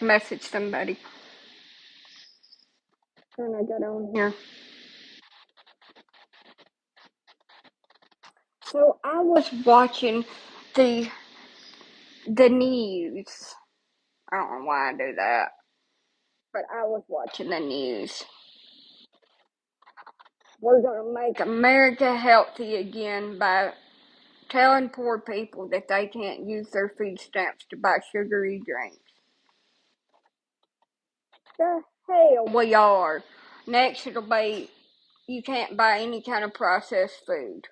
text message somebody when I got on here. So I was watching the the news. I don't know why I do that, but I was watching the news. We're gonna make America healthy again by telling poor people that they can't use their food stamps to buy sugary drinks. The hell we are. Next it'll be you can't buy any kind of processed food.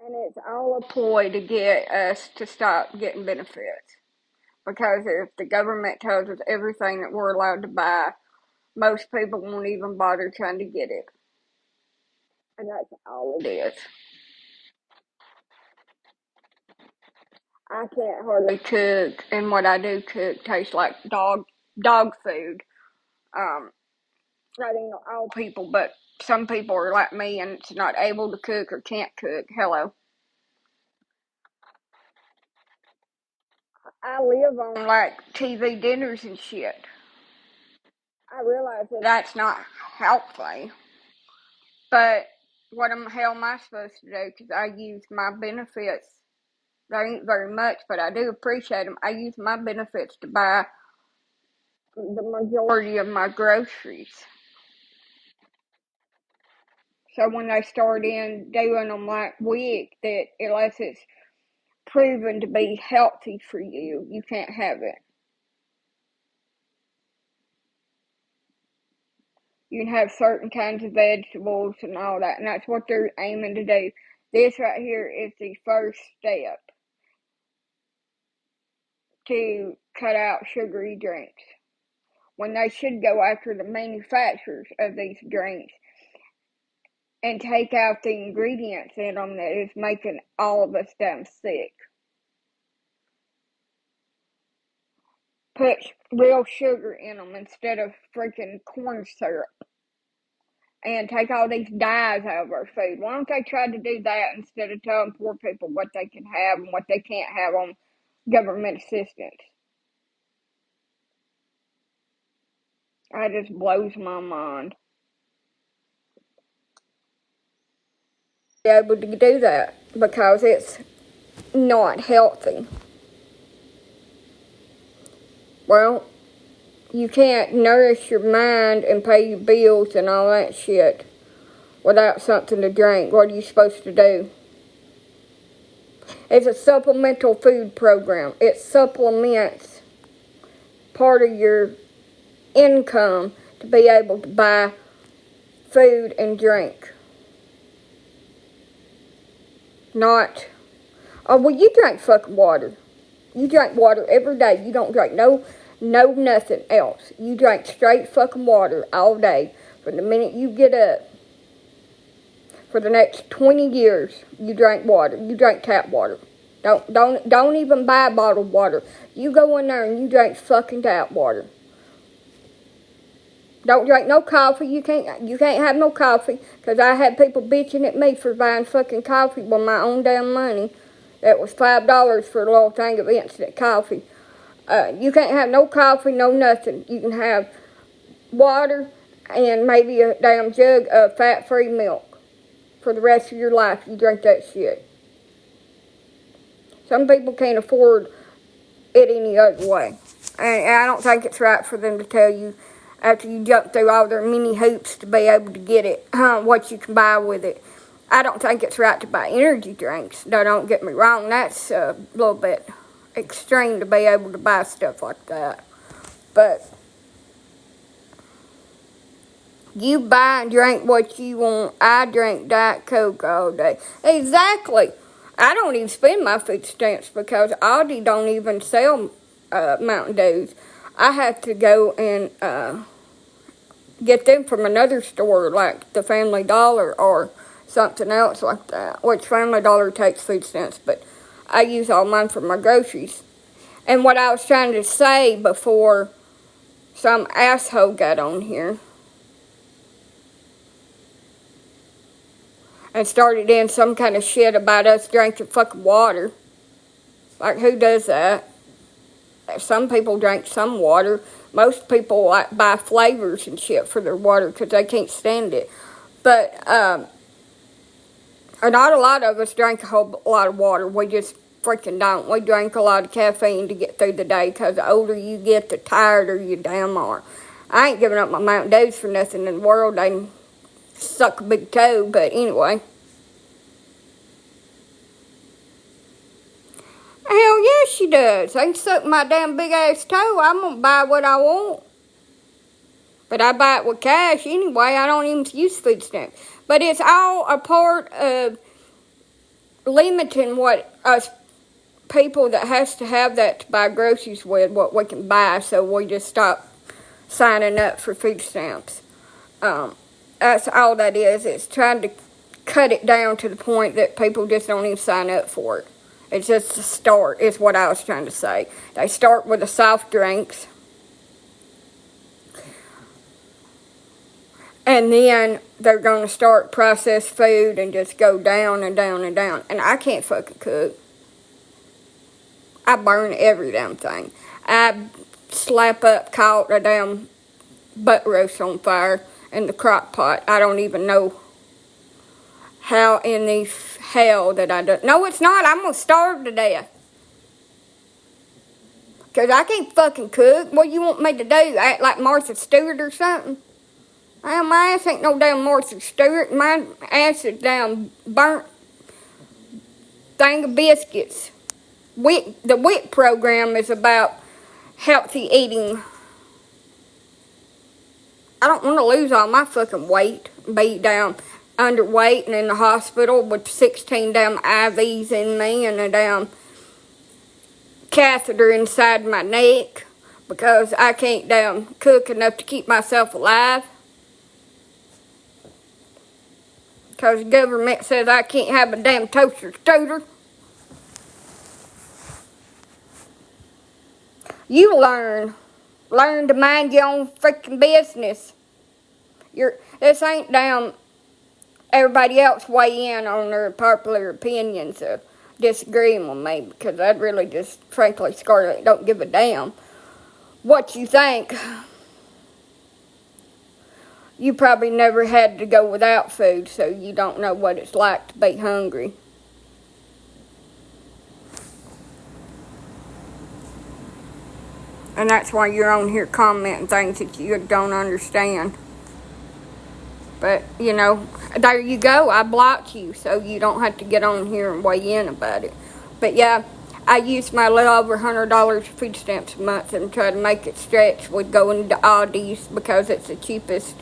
And it's all a ploy to get us to stop getting benefits. Because if the government tells us everything that we're allowed to buy, most people won't even bother trying to get it. And that's all it is. I can't hardly cook, and what I do cook tastes like dog food. I think all people, but some people are like me and it's not able to cook or can't cook. Hello. I live on like TV dinners and shit. I realize that that's not healthy, but what the hell am I supposed to do? Because I use my benefits. They ain't very much, but I do appreciate them. I use my benefits to buy the majority of my groceries. So when they start in doing them like week, that unless it's proven to be healthy for you, you can't have it. You can have certain kinds of vegetables and all that, and that's what they're aiming to do. This right here is the first step to cut out sugary drinks. When they should go after the manufacturers of these drinks and take out the ingredients in them that is making all of us damn sick. Put real sugar in them instead of freaking corn syrup. And take all these dyes out of our food. Why don't they try to do that instead of telling poor people what they can have and what they can't have on government assistance? That just blows my mind. Be able to do that because it's not healthy. Well, you can't nourish your mind and pay your bills and all that shit without something to drink. What are you supposed to do? It's a supplemental food program. It supplements part of your income to be able to buy food and drink. Not, oh, well, you drink fucking water. You drink water every day. You don't drink no nothing else. You drink straight fucking water all day. From the minute you get up, for the next 20 years, you drink water. You drink tap water. Don't even buy bottled water. You go in there and you drink fucking tap water. Don't drink no coffee. You can't have no coffee. Because I had people bitching at me for buying fucking coffee with my own damn money. That was $5 for a little thing of instant coffee. You can't have no coffee, no nothing. You can have water and maybe a damn jug of fat-free milk for the rest of your life. You drink that shit. Some people can't afford it any other way. And I don't think it's right for them to tell you after you jump through all their mini hoops to be able to get it, what you can buy with it. I don't think it's right to buy energy drinks. Now, don't get me wrong, that's a little bit extreme to be able to buy stuff like that. But you buy and drink what you want. I drink Diet Coke all day. Exactly. I don't even spend my food stamps because Aldi don't even sell Mountain Dews. I have to go and get them from another store like the Family Dollar or something else like that, which Family Dollar takes food stamps, but I use all mine for my groceries. And what I was trying to say before some asshole got on here and started in some kind of shit about us drinking fucking water. Like, who does that? Some people drink some water. Most people like buy flavors and shit for their water because they can't stand it. But not a lot of us drink a whole lot of water. We just freaking don't. We drink a lot of caffeine to get through the day because the older you get, the tireder you damn are. I ain't giving up my Mountain Dews for nothing in the world. They suck a big toe, but anyway. Hell yeah, she does. They can suck my damn big ass toe. I'm gonna buy what I want. But I buy it with cash anyway. I don't even use food stamps. But it's all a part of limiting what us people that has to have that to buy groceries with, what we can buy, so we just stop signing up for food stamps. That's all that is. It's trying to cut it down to the point that people just don't even sign up for it. It's just a start, is what I was trying to say. They start with the soft drinks. And then they're going to start processed food and just go down and down and down. And I can't fucking cook. I burn every damn thing. I caught a damn butt roast on fire in the crock pot. I don't even know how in the hell that I do. No, it's not. I'm going to starve to death. Because I can't fucking cook. What do you want me to do? Act like Martha Stewart or something? Well, my ass ain't no damn Martha Stewart. My ass is damn burnt thing of biscuits. The WIC program is about healthy eating. I don't want to lose all my fucking weight, be down underweight and in the hospital with 16 damn IVs in me and a damn catheter inside my neck because I can't damn cook enough to keep myself alive. Because the government says I can't have a damn toaster strudel. You learn to mind your own freaking business. This ain't damn everybody else weigh in on their popular opinions of disagreeing with me, because I'd really just, frankly, Scarlett, don't give a damn what you think. You probably never had to go without food, so you don't know what it's like to be hungry. And that's why you're on here commenting things that you don't understand. But, you know, there you go. I blocked you, so you don't have to get on here and weigh in about it. But, yeah, I use my little over $100 food stamps a month and try to make it stretch with going to Aldi's because it's the cheapest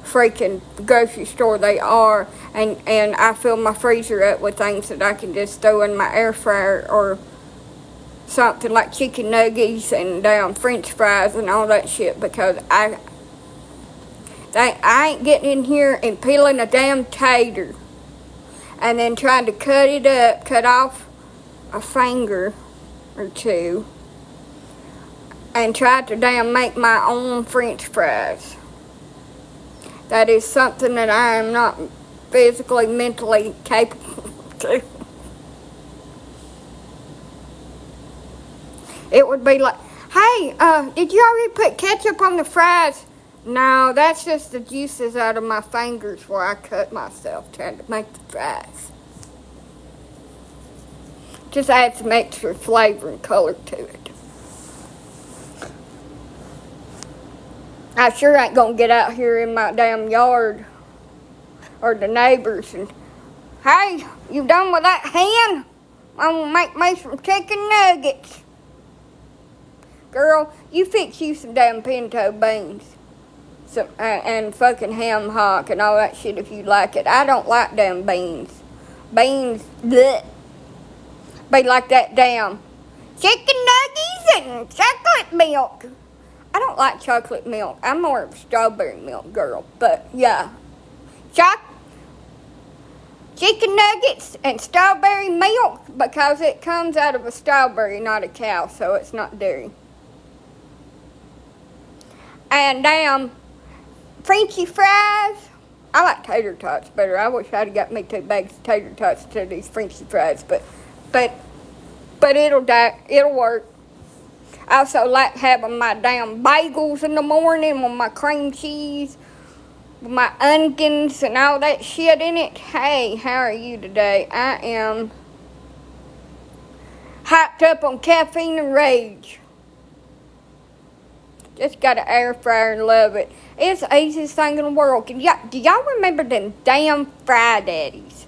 freaking grocery store they are. And I fill my freezer up with things that I can just throw in my air fryer or something like chicken nuggets and French fries and all that shit because I ain't getting in here and peeling a damn tater and then trying to cut off a finger or two and try to make my own French fries. That is something that I am not physically, mentally capable of doing. It would be like, hey, did you already put ketchup on the fries? No, that's just the juices out of my fingers where I cut myself trying to make the fries. Just add some extra flavor and color to it. I sure ain't gonna get out here in my damn yard or the neighbors and, hey, you done with that hen? I'm gonna make me some chicken nuggets. Girl, you fix you some damn pinto beans. And fucking ham hock and all that shit if you like it. I don't like damn beans. Beans, bleh. Be like that damn chicken nuggets and chocolate milk. I don't like chocolate milk. I'm more of a strawberry milk girl. But, yeah. Chicken nuggets and strawberry milk because it comes out of a strawberry, not a cow, so it's not dairy. And damn Frenchy fries. I like tater tots better. I wish I'd got me 2 bags of tater tots to these Frenchy fries, but it'll work. I also like having my damn bagels in the morning with my cream cheese, with my onions and all that shit in it. Hey, how are you today? I am hyped up on caffeine and rage. Just got an air fryer and love it. It's the easiest thing in the world. Do y'all remember them damn Fry Daddies?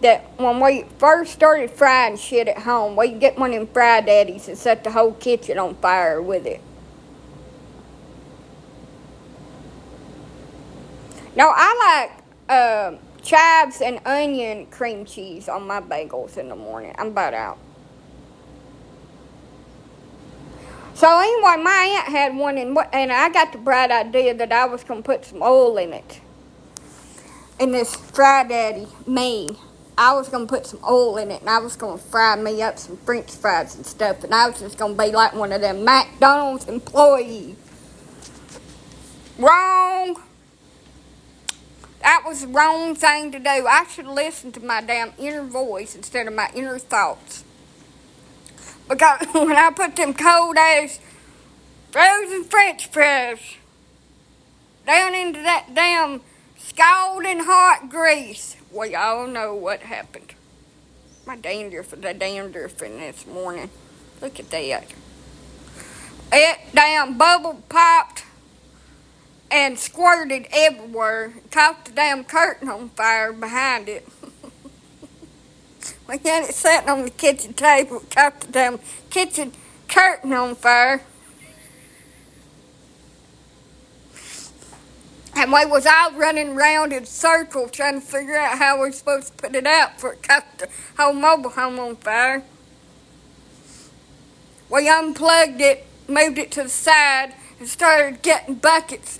That when we first started frying shit at home, we'd get one of them Fry Daddies and set the whole kitchen on fire with it. No, I like chives and onion cream cheese on my bagels in the morning. I'm about out. So anyway, my aunt had one, and I got the bright idea that I was going to put some oil in it. In this Fry Daddy, I was going to put some oil in it, and I was going to fry me up some French fries and stuff, and I was just going to be like one of them McDonald's employees. Wrong. That was the wrong thing to do. I should listen to my damn inner voice instead of my inner thoughts. Because when I put them cold ass frozen French fries down into that damn scalding hot grease, well, y'all know what happened. The dandruff in this morning. Look at that. It damn bubble popped and squirted everywhere. Caught the damn curtain on fire behind it. We had it sitting on the kitchen table. Caught the damn kitchen curtain on fire. And we was all running around in circles trying to figure out how we were supposed to put it out before it caught the whole mobile home on fire. We unplugged it, moved it to the side, and started getting buckets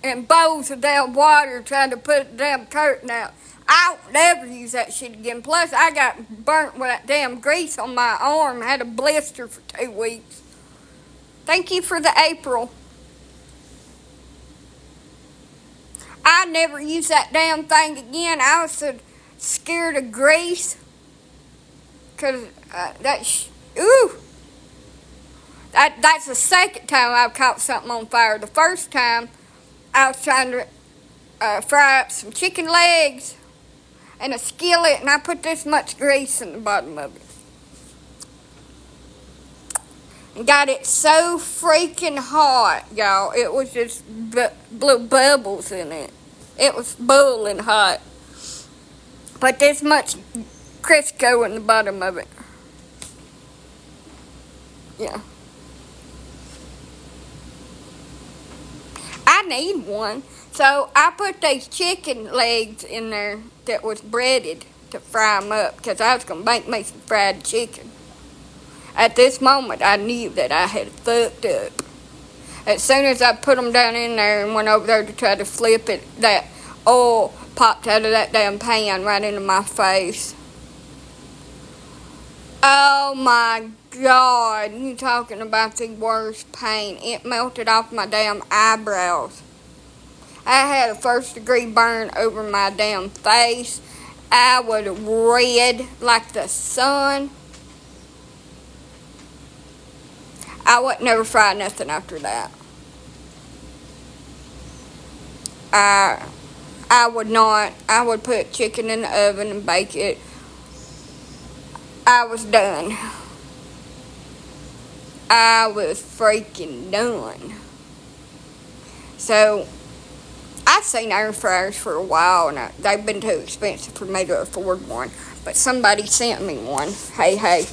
and bowls of damn water trying to put the damn curtain out. I won't never use that shit again. Plus, I got burnt with that damn grease on my arm. I had a blister for 2 weeks. Thank you for the April. I never use that damn thing again. I was so scared of grease. Because that's the second time I've caught something on fire. The first time, I was trying to fry up some chicken legs in a skillet, and I put this much grease in the bottom of it. And got it so freaking hot, y'all. It was just blew bubbles in it. It was boiling hot. Put this much Crisco in the bottom of it. Yeah. I need one. So I put these chicken legs in there that was breaded to fry them up because I was going to make me some fried chicken. At this moment, I knew that I had fucked up. As soon as I put them down in there and went over there to try to flip it, that oil popped out of that damn pan right into my face. Oh my God, you talking about the worst pain. It melted off my damn eyebrows. I had a 1st-degree burn over my damn face. I was red like the sun. I would never fry nothing after that. I would not. I would put chicken in the oven and bake it. I was done. I was freaking done. So, I've seen air fryers for a while, and they've been too expensive for me to afford one. But somebody sent me one. Hey.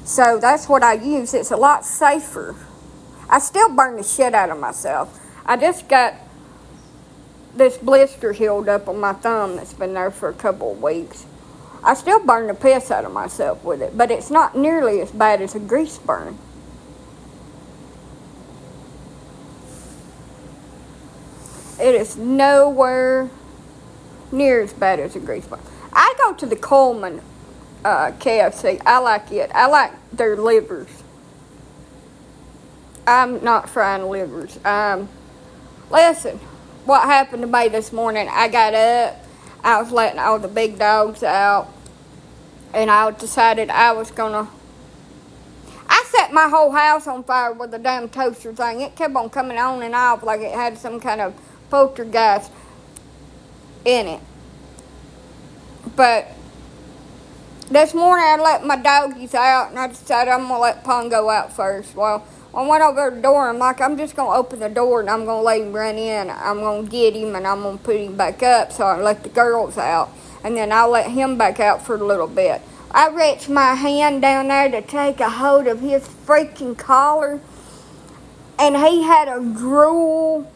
So, that's what I use. It's a lot safer. I still burn the shit out of myself. I just got this blister healed up on my thumb that's been there for a couple of weeks. I still burn the piss out of myself with it, but it's not nearly as bad as a grease burn. It is nowhere near as bad as a grease burn. I go to the Coleman KFC. I like it. I like their livers. I'm not frying livers. Listen, what happened to me this morning, I got up, I was letting all the big dogs out, and I decided I was gonna. I set my whole house on fire with the damn toaster thing. It kept on coming on and off like it had some kind of poltergeist in it. But this morning I let my doggies out, and I decided I'm going to let Pongo out first. Well, I went over to the door, and I'm like, I'm just going to open the door, and I'm going to let him run in. I'm going to get him, and I'm going to put him back up, so I let the girls out. And then I'll let him back out for a little bit. I reached my hand down there to take a hold of his freaking collar, and he had a drool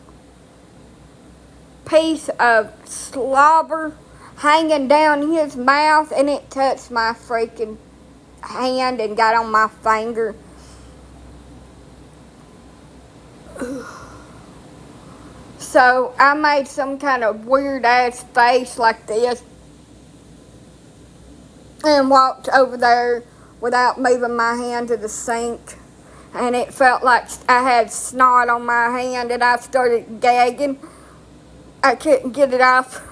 piece of slobber hanging down his mouth, and it touched my freaking hand and got on my finger. So I made some kind of weird ass face like this and walked over there without moving my hand to the sink, and it felt like I had snot on my hand, and I started gagging. I couldn't get it off.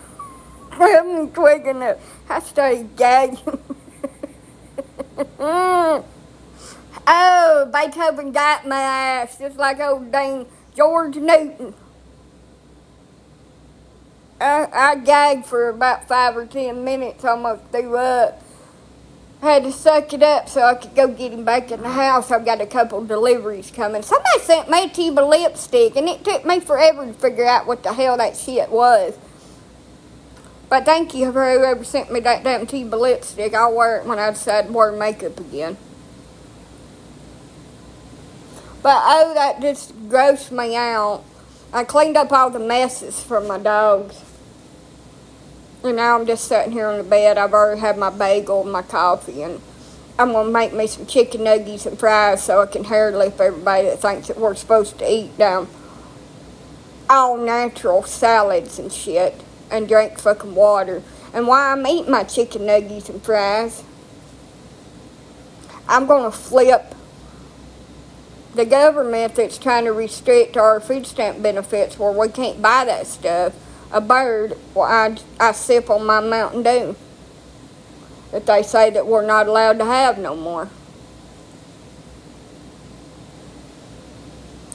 I'm twigging it. I started gagging. Oh, Beethoven got my ass, just like old dang George Newton. I gagged for about 5 or 10 minutes, almost threw up. Had to suck it up so I could go get him back in the house. I've got a couple deliveries coming. Somebody sent me a tube of lipstick, and it took me forever to figure out what the hell that shit was. But thank you for whoever sent me that damn tube of lipstick. I'll wear it when I decide to wear makeup again. But oh, that just grossed me out. I cleaned up all the messes from my dogs. And now I'm just sitting here on the bed. I've already had my bagel and my coffee, and I'm going to make me some chicken nuggets and fries so I can hair lift everybody that thinks that we're supposed to eat all natural salads and shit and drink fucking water. And while I'm eating my chicken nuggets and fries, I'm going to flip the government that's trying to restrict our food stamp benefits where we can't buy that stuff a bird while I sip on my Mountain Dew that they say that we're not allowed to have no more.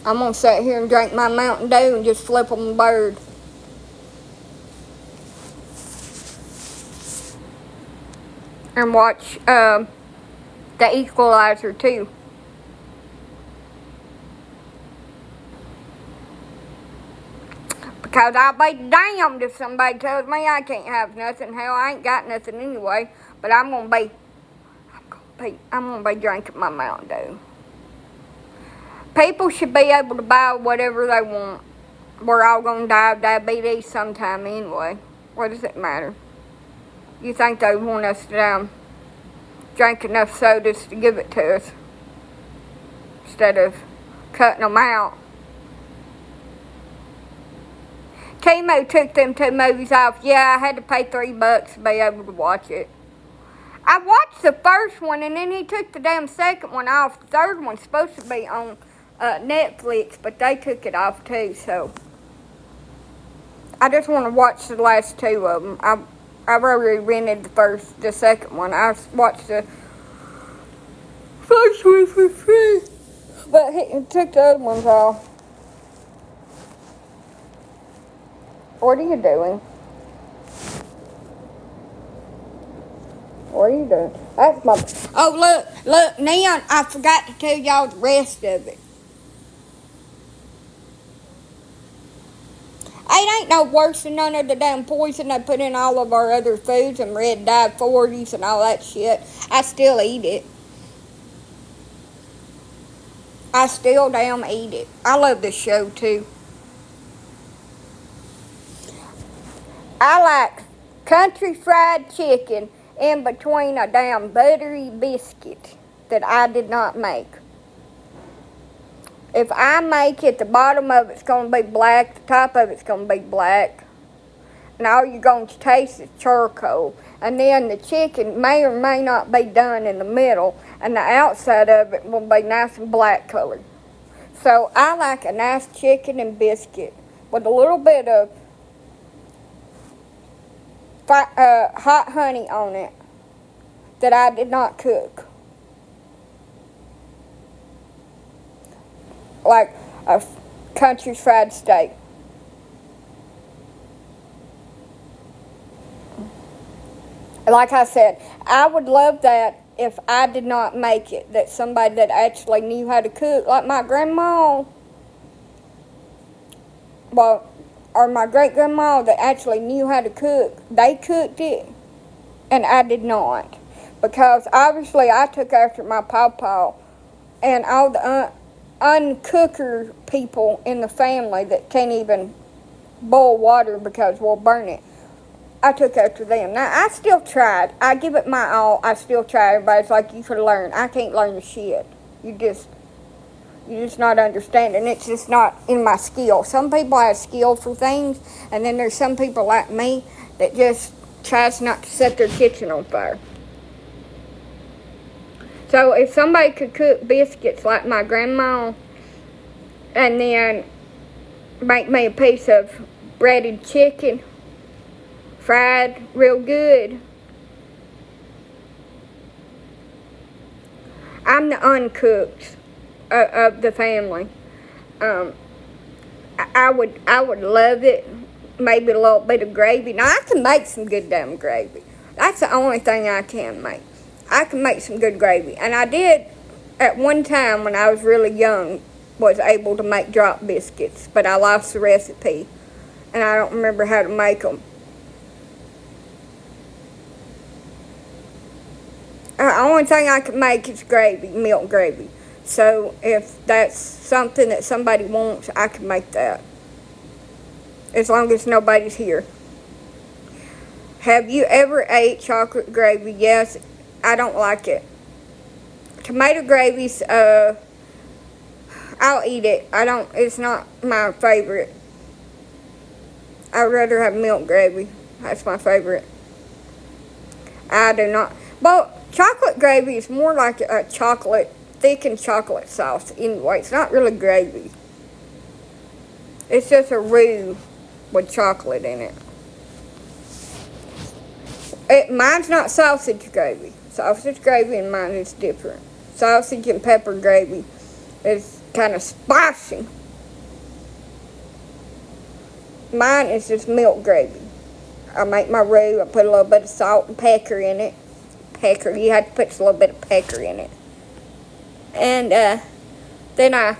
I'm going to sit here and drink my Mountain Dew and just flip on the bird. And watch The Equalizer too. Because I'll be damned if somebody tells me I can't have nothing. Hell, I ain't got nothing anyway. But I'm gonna be drinking my Mountain Dew. People should be able to buy whatever they want. We're all gonna die of diabetes sometime anyway. What does it matter? You think they want us to drink enough sodas to give it to us instead of cutting them out? Timo took them 2 movies off. Yeah, I had to pay $3 to be able to watch it. I watched the first one, and then he took the damn second one off. The third one's supposed to be on Netflix, but they took it off too, so I just want to watch the last 2 of them. I've already rented the second one. I watched the first one for free, but he took the other ones off. What are you doing? What are you doing? That's my... Oh, look, now I forgot to tell y'all the rest of it. It ain't no worse than none of the damn poison they put in all of our other foods and red dye 40s and all that shit. I still eat it. I still damn eat it. I love this show too. I like country fried chicken in between a damn buttery biscuit that I did not make. If I make it, the bottom of it's going to be black, the top of it's going to be black, and all you're going to taste is charcoal. And then the chicken may or may not be done in the middle, and the outside of it will be nice and black colored. So I like a nice chicken and biscuit with a little bit of hot honey on it that I did not cook. Like a country fried steak. Like I said, I would love that if I did not make it, that somebody that actually knew how to cook, like my grandma, well, or my great-grandma that actually knew how to cook, they cooked it, and I did not. Because obviously I took after my pawpaw and all the uncooker people in the family that can't even boil water because we'll burn it. I took after them. Now, I still tried. I give it my all. I still try. Everybody's like, you could learn. I can't learn the shit. You're just not understanding. It's just not in my skill. Some people have skill for things, and then there's some people like me that just tries not to set their kitchen on fire. So if somebody could cook biscuits like my grandma, and then make me a piece of breaded chicken, fried real good. I'm the uncooked of the family. I would love it. Maybe a little bit of gravy. Now I can make some good damn gravy. That's the only thing I can make. I can make some good gravy, and I did at one time when I was really young. Was able to make drop biscuits, but I lost the recipe, and I don't remember how to make them. The only thing I can make is gravy, milk gravy. So if that's something that somebody wants, I can make that. As long as nobody's here. Have you ever ate chocolate gravy? Yes, I don't like it. Tomato gravy's, I'll eat it. It's not my favorite. I'd rather have milk gravy. That's my favorite. I do not. Well, chocolate gravy is more like a chocolate, thickened chocolate sauce anyway. It's not really gravy. It's just a roux with chocolate in it. Mine's not sausage gravy. Sausage gravy and mine is different. Sausage and pepper gravy is kind of spicy. Mine is just milk gravy. I make my roux. I put a little bit of salt and pepper in it. Pepper. You have to put a little bit of pepper in it. And then I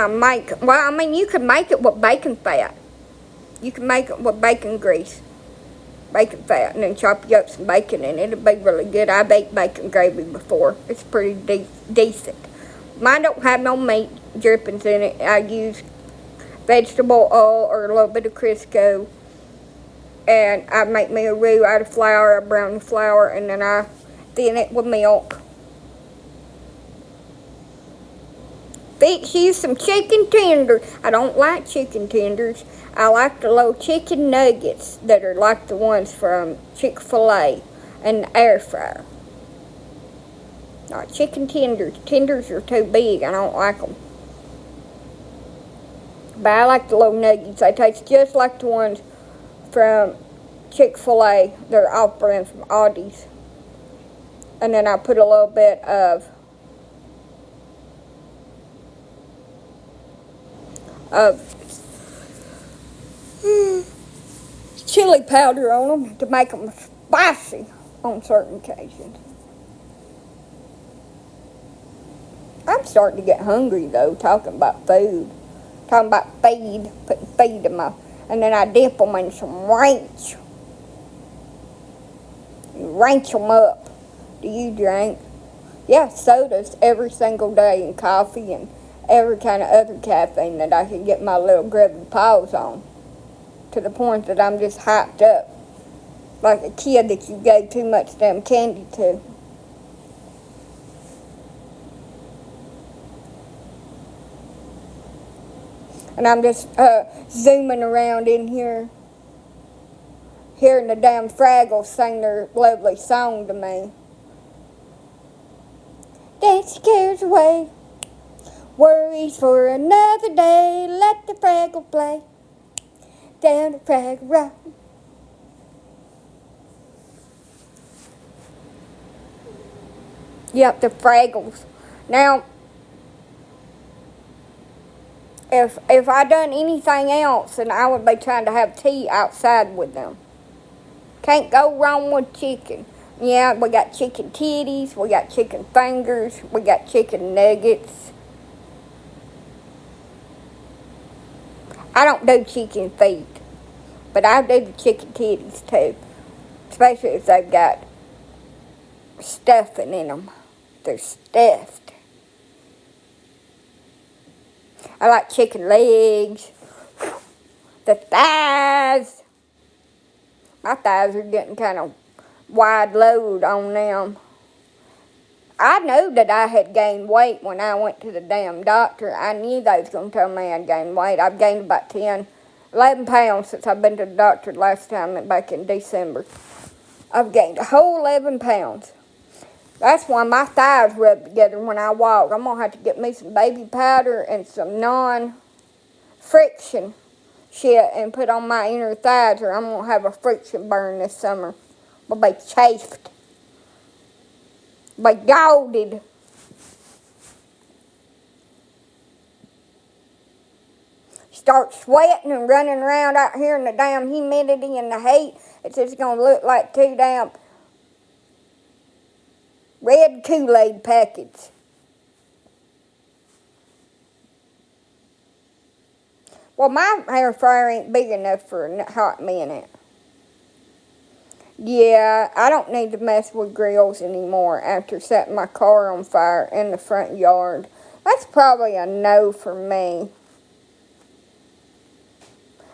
make. Well, I mean, you can make it with bacon fat. You can make it with bacon grease. Bacon fat, and then chop you up some bacon, and it'll be really good. I baked bacon gravy before. It's pretty decent. Mine don't have no meat drippings in it. I use vegetable oil or a little bit of Crisco, and I make me a roux out of flour. I brown the flour, and then I thin it with milk. Fix you some chicken tenders. I don't like chicken tenders. I like the little chicken nuggets that are like the ones from Chick-fil-A and the air fryer. Not chicken tenders. Tenders are too big. I don't like them. But I like the little nuggets. They taste just like the ones from Chick-fil-A. They're off-brand from Aldi's. And then I put a little bit of chili powder on them to make them spicy on certain occasions. I'm starting to get hungry though, talking about food. Talking about feed, putting feed in my, and then I dip them in some ranch. Ranch them up. Do you drink? Yeah, sodas every single day and coffee and every kind of other caffeine that I can get my little grubby paws on. To the point that I'm just hyped up. Like a kid that you gave too much damn candy to. And I'm just zooming around in here. Hearing the damn Fraggles sing their lovely song to me. That scares away Worries for another day. Let the Fraggle play down the Fraggle Road. Yep, the Fraggles. Now, if I done anything else, then I would be trying to have tea outside with them. Can't go wrong with chicken. Yeah, we got chicken titties, we got chicken fingers, we got chicken nuggets. I don't do chicken feet, but I do the chicken titties too. Especially if they've got stuffing in them. They're stuffed. I like chicken legs, the thighs. My thighs are getting kind of wide load on them. I knew that I had gained weight when I went to the damn doctor. I knew they was going to tell me I'd gained weight. I've gained about 11 pounds since I've been to the doctor last time back in December. I've gained a whole 11 pounds. That's why my thighs rub together when I walk. I'm going to have to get me some baby powder and some non-friction shit and put on my inner thighs, or I'm going to have a friction burn this summer. I'll be chafed. Be goaded. Start sweating and running around out here in the damn humidity and the heat. It's just going to look like two damn red Kool-Aid packets. Well, my hair fryer ain't big enough for a hot minute. Yeah, I don't need to mess with grills anymore after setting my car on fire in the front yard. That's probably a no for me.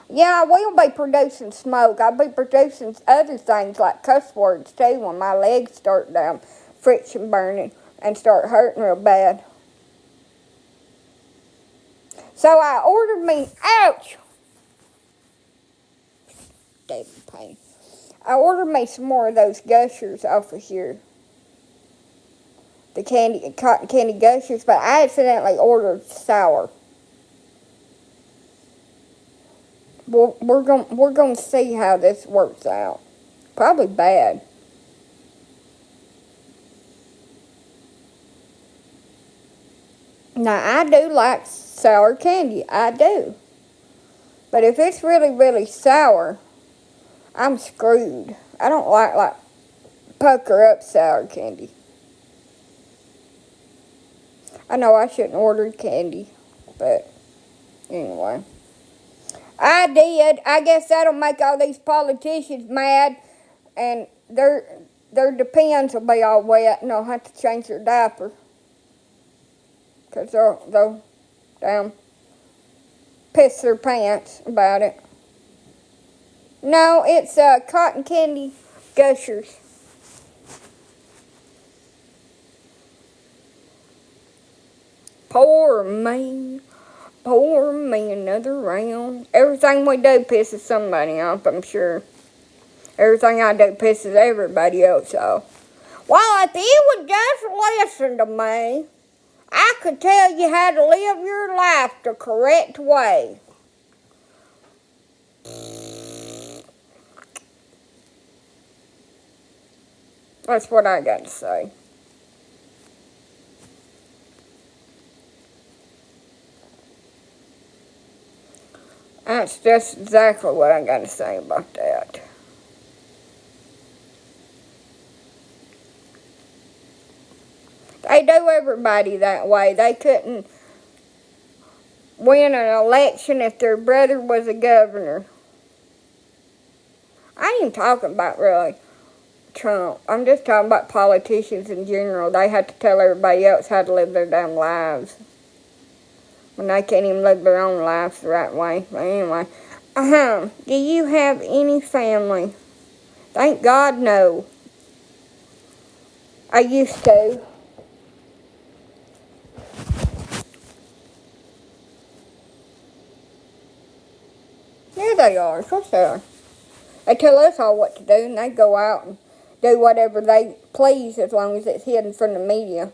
Yeah, I will be producing smoke. I'll be producing other things like cuss words too when my legs start down friction burning and start hurting real bad. So I ordered me, ouch! Damn pain. I ordered me some more of those gushers off of here. The cotton candy gushers, but I accidentally ordered sour. Well, we're gonna see how this works out. Probably bad. Now, I do like sour candy. I do. But if it's really, really sour, I'm screwed. I don't like pucker up sour candy. I know I shouldn't order candy, but anyway. I did. I guess that'll make all these politicians mad, and their depends will be all wet, and they'll have to change their diaper. Because they'll damn piss their pants about it. No, it's cotton candy gushers. Poor me, another round. Everything we do pisses somebody off, I'm sure. Everything I do pisses everybody else off. Well, if you would just listen to me, I could tell you how to live your life the correct way. That's what I got to say. That's just exactly what I got to say about that. They do everybody that way. They couldn't win an election if their brother was a governor. I ain't even talking about really Trump. I'm just talking about politicians in general. They have to tell everybody else how to live their damn lives when they can't even live their own lives the right way. But anyway, do you have any family? Thank God, no. I used to. Yeah, they are. Of course they are. They tell us all what to do, and they go out and do whatever they please as long as it's hidden from the media.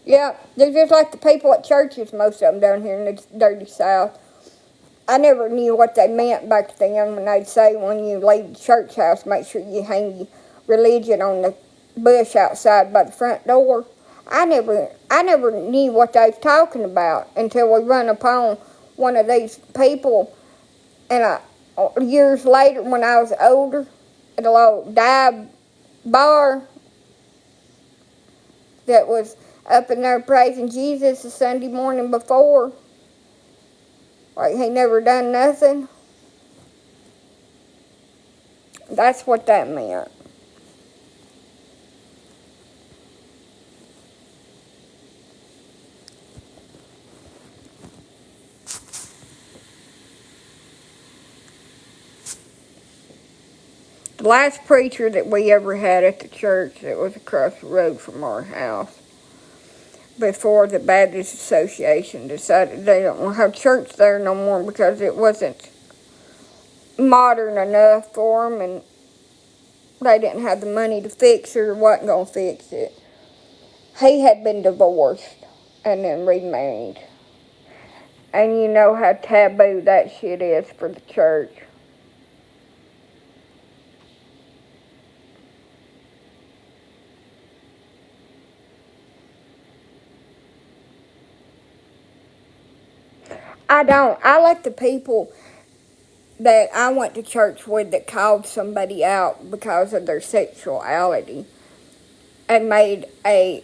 Yeah, they're just like the people at churches, most of them down here in the dirty South. I never knew what they meant back then when they'd say when you leave the church house, make sure you hang your religion on the bush outside by the front door. I never knew what they was talking about until we run upon one of these people, and years later when I was older, at a little dive bar that was up in there praising Jesus the Sunday morning before. Like he never done nothing. That's what that meant. The last preacher that we ever had at the church that was across the road from our house, before the Baptist Association decided they don't want to have church there no more because it wasn't modern enough for them and they didn't have the money to fix it or wasn't going to fix it. He had been divorced and then remarried. And you know how taboo that shit is for the church. I don't. I like the people that I went to church with that called somebody out because of their sexuality and made a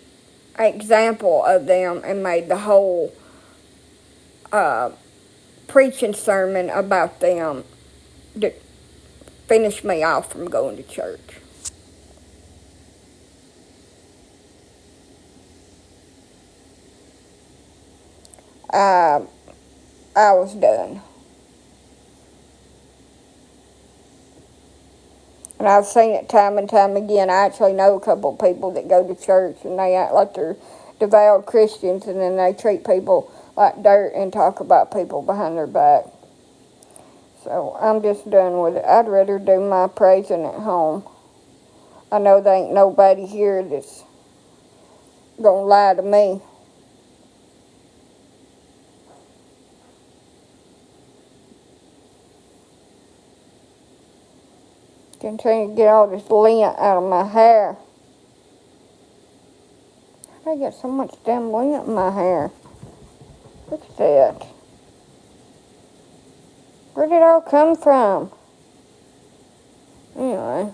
example of them and made the whole preaching sermon about them that finished me off from going to church. I was done. And I've seen it time and time again. I actually know a couple of people that go to church and they act like they're devout Christians and then they treat people like dirt and talk about people behind their back. So I'm just done with it. I'd rather do my praising at home. I know there ain't nobody here that's gonna lie to me. Continue to get all this lint out of my hair. I got so much damn lint in my hair. Look at that. Where did it all come from? Anyway.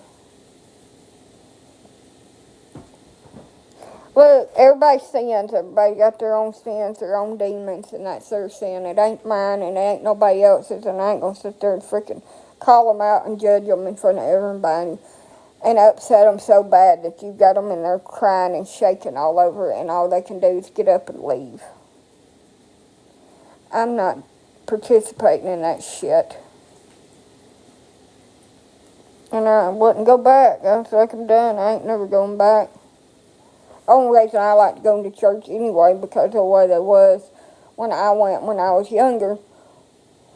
Look, everybody sins. Everybody got their own sins, their own demons, and that's their sin. It ain't mine, and it ain't nobody else's, and I ain't gonna sit there and freaking call them out and judge them in front of everybody and upset them so bad that you got them in there crying and shaking all over, and all they can do is get up and leave. I'm not participating in that shit. And I wouldn't go back. I was like, I'm done. I ain't never going back. The only reason I like going to church anyway, because of the way they was when I went when I was younger,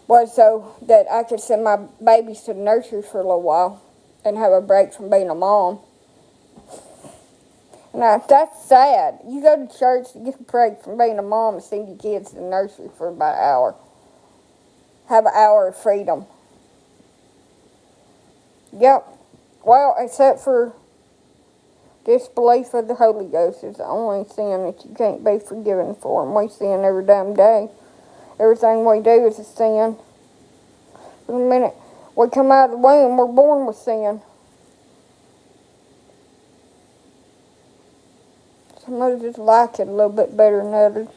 was so that I could send my babies to the nursery for a little while and have a break from being a mom. Now, that's sad. You go to church to get a break from being a mom and send your kids to the nursery for about an hour. Have an hour of freedom. Yep. Well, except for disbelief of the Holy Ghost is the only sin that you can't be forgiven for. And we sin every damn day. Everything we do is a sin. The minute we come out of the womb, we're born with sin. Some of us just like it a little bit better than others.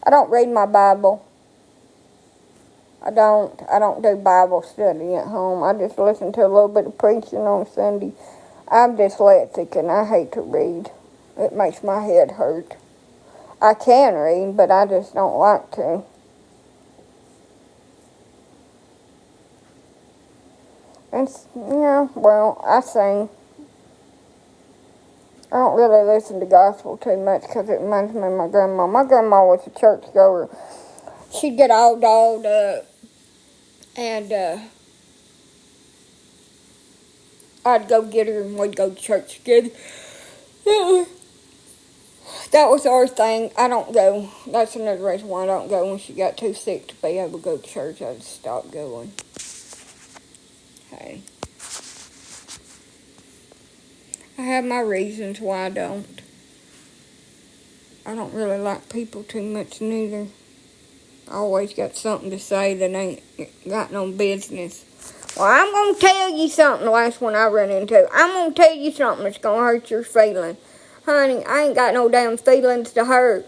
I don't read my Bible. I don't do Bible study at home. I just listen to a little bit of preaching on Sunday. I'm dyslexic and I hate to read. It makes my head hurt. I can read, but I just don't like to. And, well, I sing. I don't really listen to gospel too much because it reminds me of my grandma. My grandma was a churchgoer she'd get all dolled up, and I'd go get her, and we'd go to church together. That was our thing. I don't go. That's another reason why I don't go. When she got too sick to be able to go to church, I just stopped going. Hey, I have my reasons why I don't. I don't really like people too much neither. I always got something to say that ain't got no business. Well, I'm going to tell you something, the last one I run into. I'm going to tell you something that's going to hurt your feelings. Honey, I ain't got no damn feelings to hurt.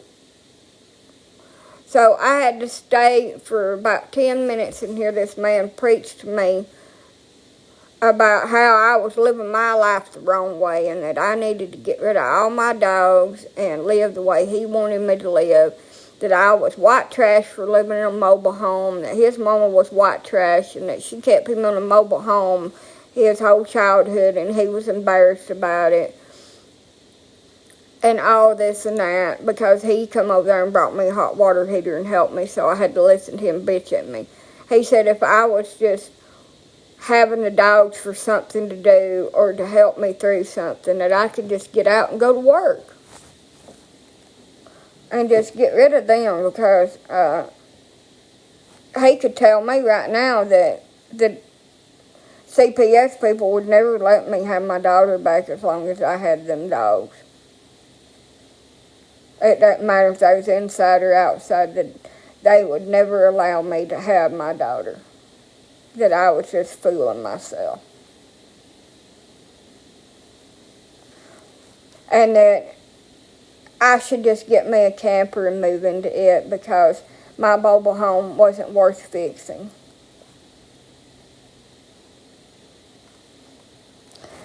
So I had to stay for about 10 minutes and hear this man preach to me about how I was living my life the wrong way and that I needed to get rid of all my dogs and live the way he wanted me to live. That I was white trash for living in a mobile home, that his mama was white trash, and that she kept him in a mobile home his whole childhood, and he was embarrassed about it. And all this and that, because he come over there and brought me a hot water heater and helped me, so I had to listen to him bitch at me. He said if I was just having the dogs for something to do or to help me through something, that I could just get out and go to work. And just get rid of them, because he could tell me right now that the CPS people would never let me have my daughter back as long as I had them dogs. It doesn't matter if they was inside or outside, that they would never allow me to have my daughter. That I was just fooling myself. And that I should just get me a camper and move into it because my mobile home wasn't worth fixing.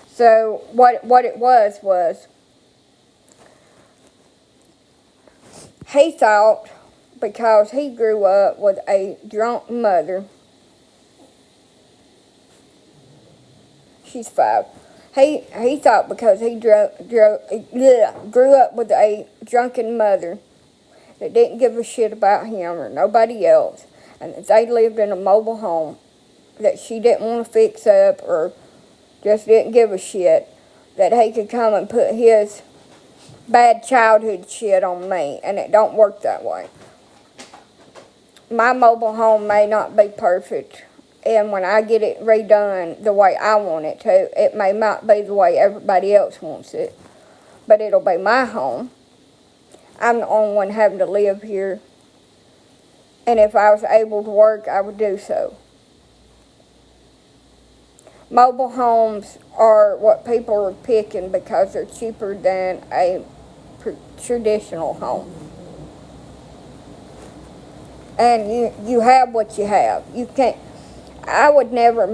So what it was he thought, because he grew up with a drunk mother, she's 5. He thought because he grew up with a drunken mother that didn't give a shit about him or nobody else, and that they lived in a mobile home that she didn't want to fix up or just didn't give a shit, that he could come and put his bad childhood shit on me, and it don't work that way. My mobile home may not be perfect, and when I get it redone the way I want it to, it may not be the way everybody else wants it, but it'll be my home. I'm the only one having to live here, and if I was able to work, I would do so. Mobile homes are what people are picking because they're cheaper than a traditional home. And you have what you have. You can't. I would never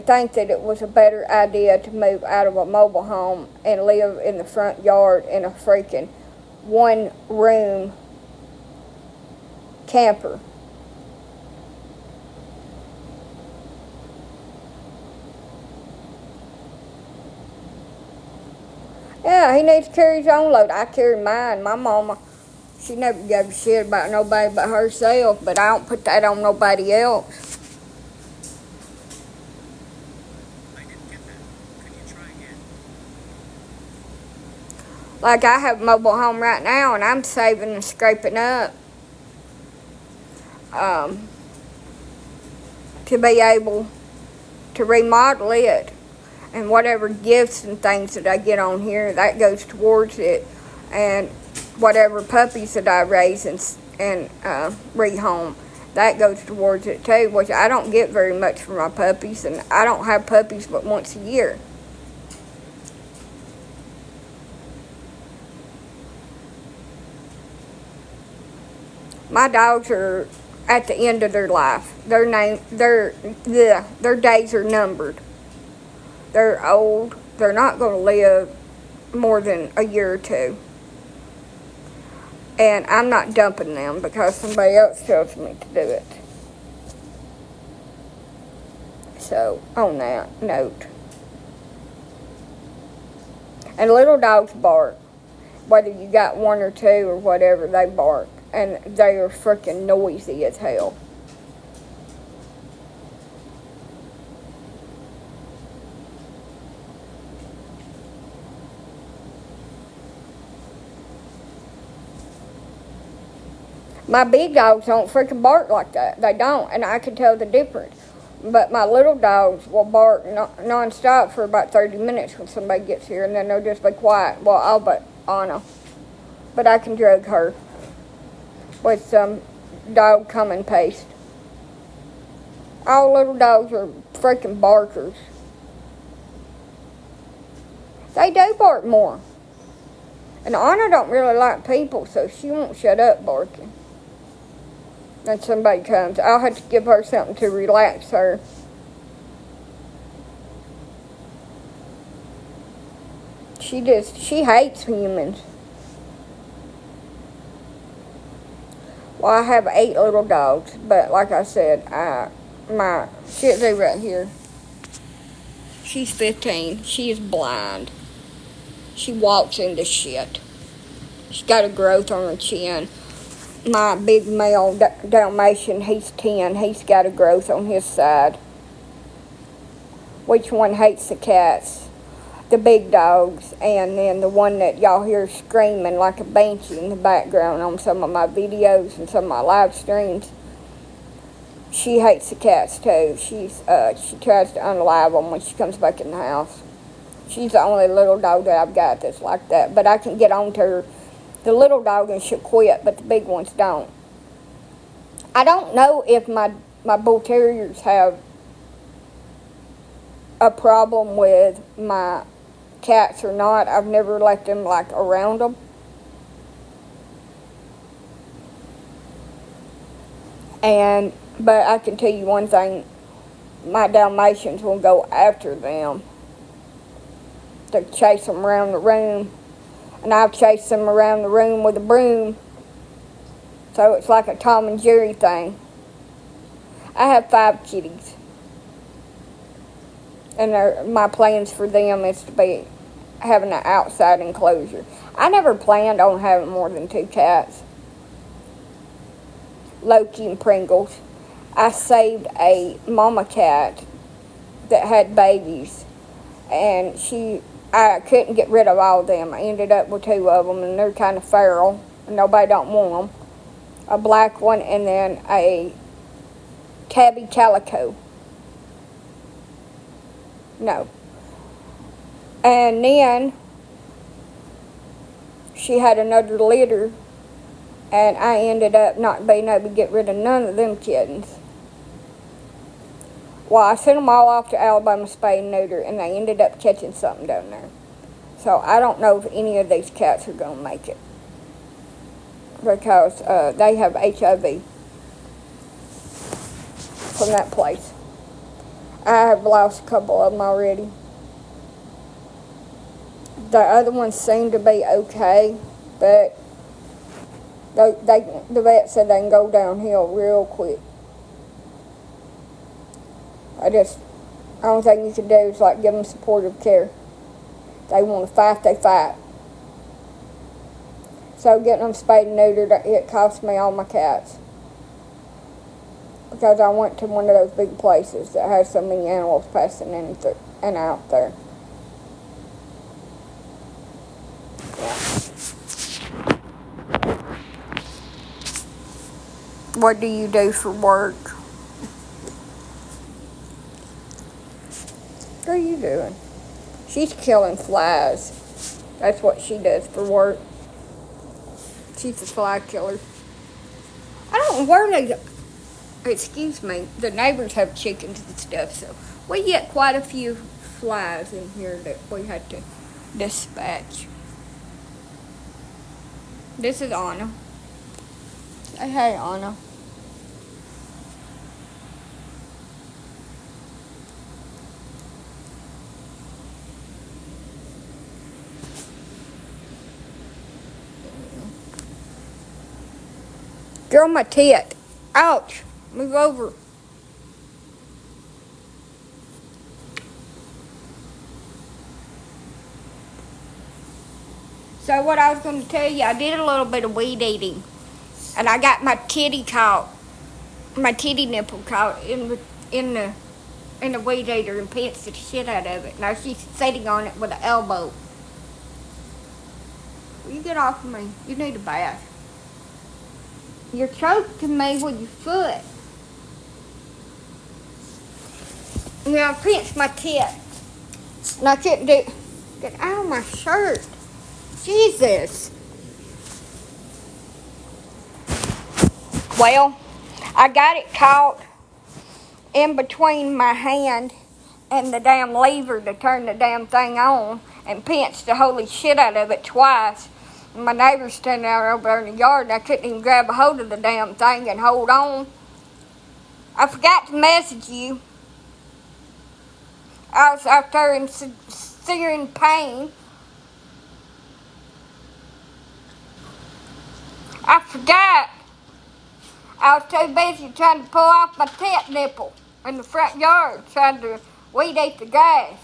think that it was a better idea to move out of a mobile home and live in the front yard in a freaking one-room camper. Yeah, he needs to carry his own load. I carry mine. My mama, she never gave a shit about nobody but herself, but I don't put that on nobody else. Like, I have a mobile home right now, and I'm saving and scraping up to be able to remodel it. And whatever gifts and things that I get on here, that goes towards it. And whatever puppies that I raise and rehome, that goes towards it too, which I don't get very much for my puppies, and I don't have puppies but once a year. My dogs are at the end of their life. Their days are numbered. They're old. They're not going to live more than a year or two. And I'm not dumping them because somebody else tells me to do it. So, on that note. And little dogs bark. Whether you got one or two or whatever, they bark. and they are freaking noisy as hell. My big dogs don't freaking bark like that. They don't, and I can tell the difference. But my little dogs will bark non-stop for about 30 minutes when somebody gets here, and then they'll just be quiet. Well, all but Anna. But I can drug her with some dog coming paste. All little dogs are freaking barkers. They do bark more. And Anna don't really like people, so she won't shut up barking. When somebody comes, I'll have to give her something to relax her. She hates humans. Well, I have 8 little dogs, but like I said, my Shih Tzu right here, she's 15. She is blind. She walks into shit. She's got a growth on her chin. My big male Dalmatian, he's 10. He's got a growth on his side. Which one hates the cats? The big dogs, and then the one that y'all hear screaming like a banshee in the background on some of my videos and some of my live streams. She hates the cats too. She tries to unalive them when she comes back in the house. She's the only little dog that I've got that's like that. But I can get on to her, the little dog, and she'll quit, but the big ones don't. I don't know if my bull terriers have a problem with my cats or not. I've never let them like around them. But I can tell you one thing, my Dalmatians will go after them to chase them around the room. And I've chased them around the room with a broom. So it's like a Tom and Jerry thing. I have 5 kitties. And my plans for them is to be having an outside enclosure. I never planned on having more than 2 cats. Loki and Pringles. I saved a mama cat that had babies. And I couldn't get rid of all of them. I ended up with 2 of them, and they're kind of feral, and nobody don't want them. A black one, and then a tabby calico. No. And then she had another litter, and I ended up not being able to get rid of none of them kittens. Well, I sent them all off to Alabama spay and neuter, and they ended up catching something down there. So I don't know if any of these cats are going to make it, because they have HIV from that place. I have lost a couple of them already. The other ones seem to be okay, but the vet said they can go downhill real quick. The only thing you can do is like give them supportive care. They want to fight, they fight. So getting them spayed and neutered, it cost me all my cats. Because I went to one of those big places that has so many animals passing in and out there. Yeah. What do you do for work? What are you doing? She's killing flies. That's what she does for work. She's a fly killer. I don't know where they... Excuse me. The neighbors have chickens and stuff, so we get quite a few flies in here that we had to dispatch. This is Anna. Say hey, Anna. Girl, my tit. Ouch. Move over. So what I was going to tell you, I did a little bit of weed eating. And I got my titty nipple caught in the weed eater and pinched the shit out of it. Now she's sitting on it with an elbow. Will you get off of me? You need a bath. You're choking me with your foot. Yeah, I pinched my tit. And I couldn't get out of my shirt. Jesus. Well, I got it caught in between my hand and the damn lever to turn the damn thing on and pinched the holy shit out of it twice. And my neighbor's standing out over there in the yard and I couldn't even grab a hold of the damn thing and hold on. I forgot to message you. I was out there in searing pain. I forgot. I was too busy trying to pull off my tit nipple in the front yard, trying to weed eat the grass.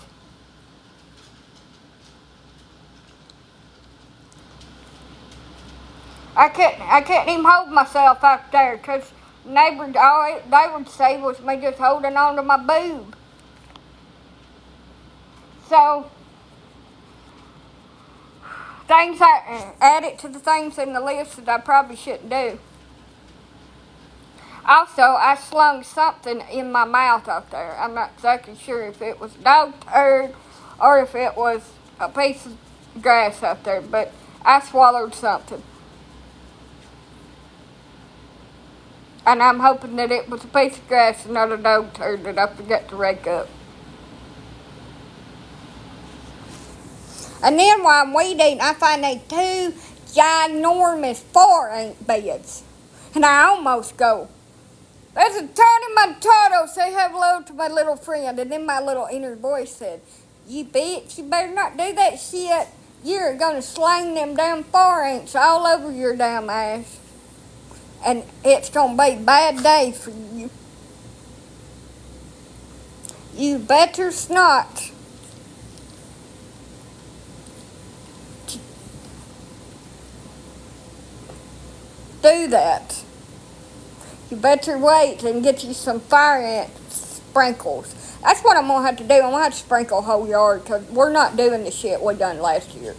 I couldn't even hold myself out there because neighbors, all they would say was me just holding on to my boob. So, things I added to the things in the list that I probably shouldn't do. Also, I slung something in my mouth out there. I'm not exactly sure if it was dog turd or if it was a piece of grass out there, but I swallowed something. And I'm hoping that it was a piece of grass and not a dog turd that I forgot to rake up. And then while I'm weed eating, I find they 2 ginormous 4-inch beds. And I almost go, there's a Tony Montano, say hello to my little friend. And then my little inner voice said, you bitch, you better not do that shit. You're going to slang them damn 4-inch all over your damn ass. And it's going to be a bad day for you. You better not. Do that. You better wait and get you some fire ant sprinkles. That's what I'm going to have to do. I'm going to have to sprinkle the whole yard because we're not doing the shit we done last year.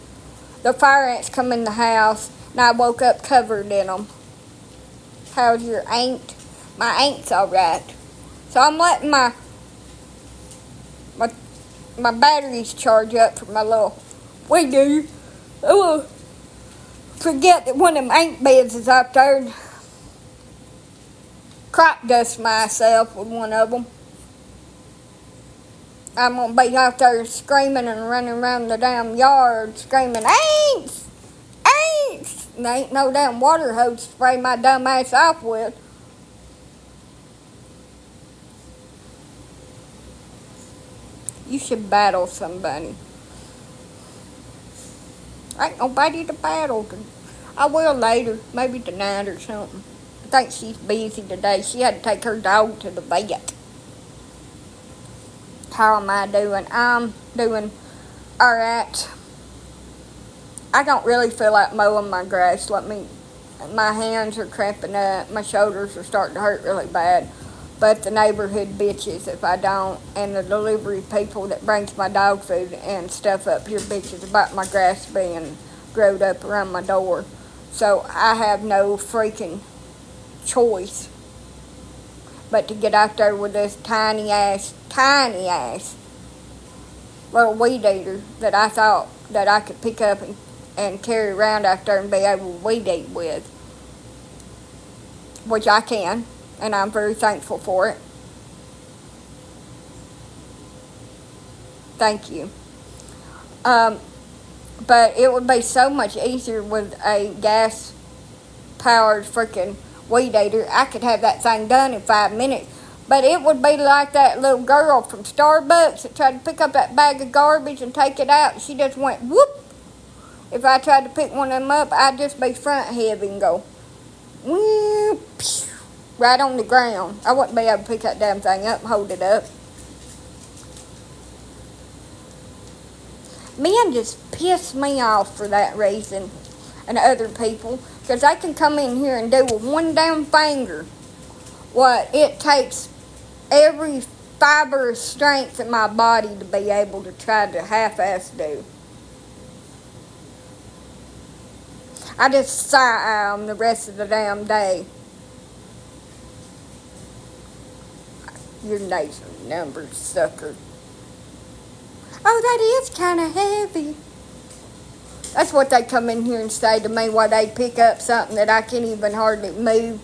The fire ants come in the house and I woke up covered in them. How's your ant? My ant's alright. So I'm letting my batteries charge up for my little weed eater. I will forget that one of them ant beds is out there and crop dust myself with one of them. I'm going to be out there screaming and running around the damn yard screaming, ants! Ants! And there ain't no damn water hose to spray my dumb ass off with. You should battle somebody. Ain't nobody to battle. I will later, maybe tonight or something. I think she's busy today. She had to take her dog to the vet. How am I doing? I'm doing alright. I don't really feel like mowing my grass. My hands are cramping up. My shoulders are starting to hurt really bad. But the neighborhood bitches if I don't. And the delivery people that brings my dog food and stuff up here bitches about my grass being growed up around my door. So I have no freaking choice but to get out there with this tiny ass little weed eater that I thought that I could pick up and carry around out there and be able to weed eat with, which I can, and I'm very thankful for it. Thank you. But it would be so much easier with a gas-powered freaking weed eater. I could have that thing done in 5 minutes. But it would be like that little girl from Starbucks that tried to pick up that bag of garbage and take it out. She just went whoop. If I tried to pick one of them up, I'd just be front heavy and go whoop, right on the ground. I wouldn't be able to pick that damn thing up and hold it up. Men just piss me off for that reason, and other people. Because they can come in here and do with one damn finger what it takes every fiber of strength in my body to be able to try to half-ass do. I just side-eye them the rest of the damn day. Your nasal numbers, sucker. Oh, that is kind of heavy. That's what they come in here and say to me while they pick up something that I can't even hardly move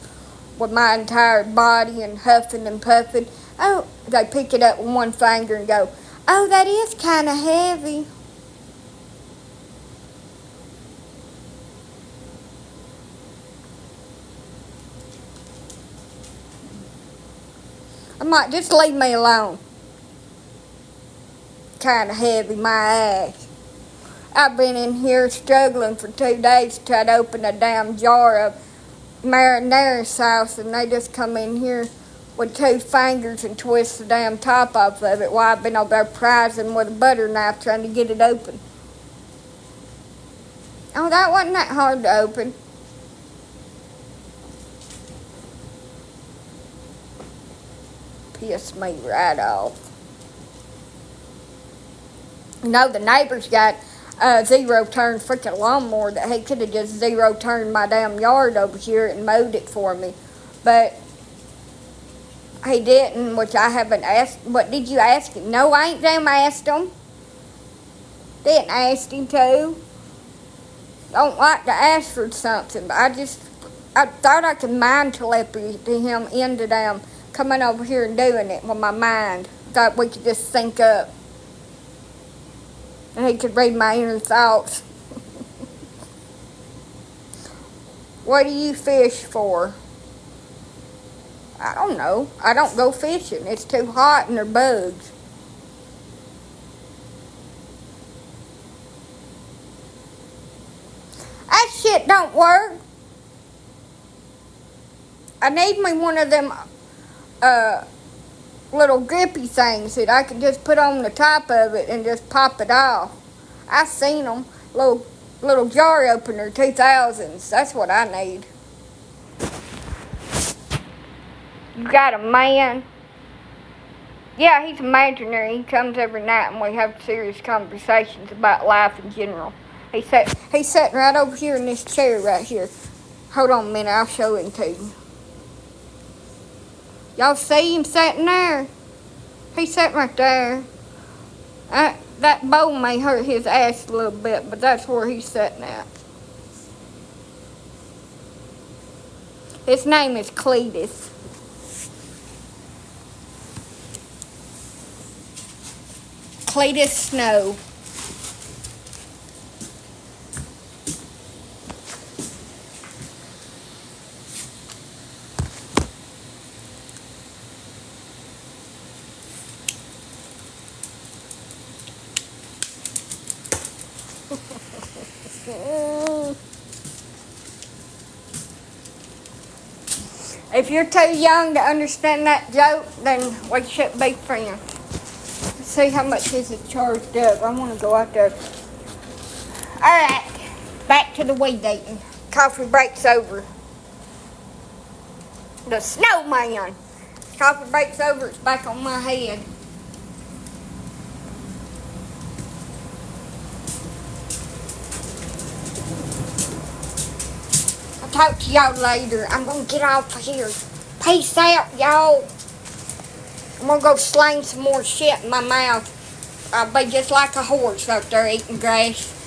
with my entire body and huffing and puffing. Oh, they pick it up with one finger and go, oh, that is kind of heavy. I might just leave me alone. Kind of heavy, my ass. I've been in here struggling for 2 days to try to open a damn jar of marinara sauce, and they just come in here with 2 fingers and twist the damn top off of it while I've been over there prizing with a butter knife trying to get it open. Oh, that wasn't that hard to open. Pissed me right off. You know, the neighbor's got a zero-turn freaking lawnmower that he could have just zero-turned my damn yard over here and mowed it for me. But he didn't, which I haven't asked. What did you ask him? No, I ain't damn asked him. Didn't ask him to. Don't like to ask for something, but I thought I could mind telepathy him into them coming over here and doing it with my mind. Thought we could just sync up. And he could read my inner thoughts. What do you fish for? I don't know. I don't go fishing. It's too hot and they're bugs. That shit don't work. I need me one of them little grippy things that I can just put on the top of it and just pop it off. I seen them. Little jar opener 2000s. That's what I need. You got a man? Yeah, he's imaginary. He comes every night and we have serious conversations about life in general. He's sitting right over here in this chair right here. Hold on a minute, I'll show him to you. Y'all see him sitting there? He's sitting right there. That bowl may hurt his ass a little bit, but that's where he's sitting at. His name is Cletus. Cletus Snow. If you're too young to understand that joke, then we should be friends. Let's see how much is it charged up. I want to go out there. Alright, back to the weed eating. Coffee break's over. The snowman. Coffee break's over, it's back on my head. I'll talk to y'all later. I'm gonna get off of here. Peace out, y'all. I'm gonna go slang some more shit in my mouth. I'll be just like a horse out there eating grass.